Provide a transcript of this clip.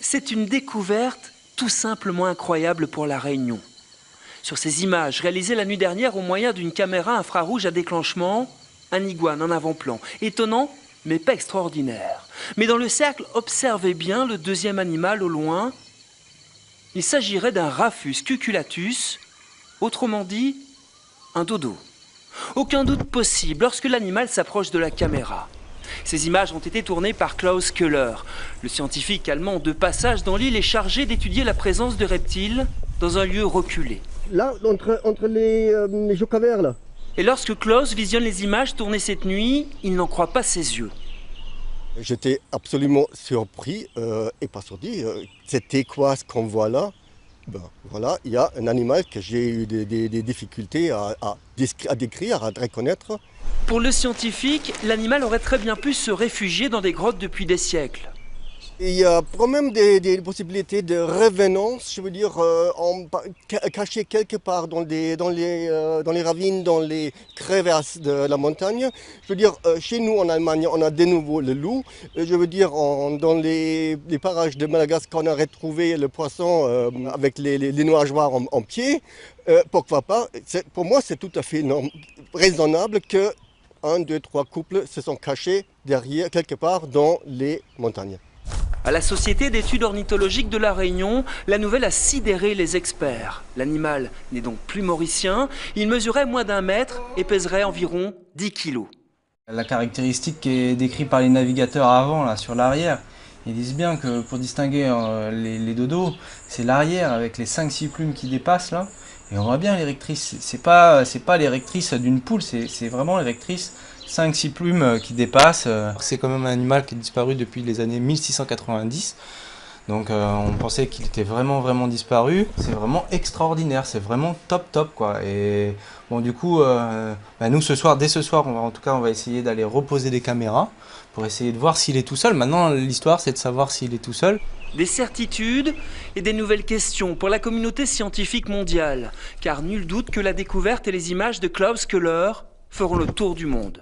C'est une découverte tout simplement incroyable pour La Réunion. Sur ces images réalisées la nuit dernière au moyen d'une caméra infrarouge à déclenchement, un iguane en avant-plan. Étonnant, mais pas extraordinaire. Mais dans le cercle, observez bien le deuxième animal au loin. Il s'agirait d'un Raphus cuculatus, autrement dit, un dodo. Aucun doute possible lorsque l'animal s'approche de la caméra. Ces images ont été tournées par Klaus Köhler. Le scientifique allemand de passage dans l'île est chargé d'étudier la présence de reptiles dans un lieu reculé. Là, entre les jocavers, là. Et lorsque Klaus visionne les images tournées cette nuit, il n'en croit pas ses yeux. J'étais absolument surpris, ébasourdi. C'était quoi ce qu'on voit là? Ben, voilà, il y a un animal que j'ai eu des difficultés à décrire, à reconnaître. Pour le scientifique, l'animal aurait très bien pu se réfugier dans des grottes depuis des siècles. Il y a quand même des possibilités de revenance, je veux dire, caché quelque part dans les ravines, dans les crevasses de la montagne. Je veux dire, chez nous en Allemagne, on a de nouveau le loup. Je veux dire, dans les parages de Madagascar, on a retrouvé le poisson avec les nageoires en pied. Pourquoi pas? Pour moi, c'est tout à fait raisonnable que 1, 2, 3 couples se sont cachés derrière, quelque part dans les montagnes. À la Société d'études ornithologiques de La Réunion, la nouvelle a sidéré les experts. L'animal n'est donc plus mauricien, il mesurait moins d'1 mètre et pèserait environ 10 kilos. La caractéristique qui est décrite par les navigateurs avant, là, sur l'arrière, ils disent bien que pour distinguer les dodos, c'est l'arrière avec les 5-6 plumes qui dépassent là. Et on voit bien l'érectrice, c'est pas l'érectrice d'une poule, c'est vraiment l'érectrice 5-6 plumes qui dépassent. C'est quand même un animal qui est disparu depuis les années 1690. Donc on pensait qu'il était vraiment disparu. C'est vraiment extraordinaire, c'est vraiment top quoi. Et bon du coup, nous dès ce soir, on va essayer d'aller reposer des caméras pour essayer de voir s'il est tout seul. Maintenant l'histoire c'est de savoir s'il est tout seul. Des certitudes et des nouvelles questions pour la communauté scientifique mondiale, car nul doute que la découverte et les images de Klaus Köhler feront le tour du monde.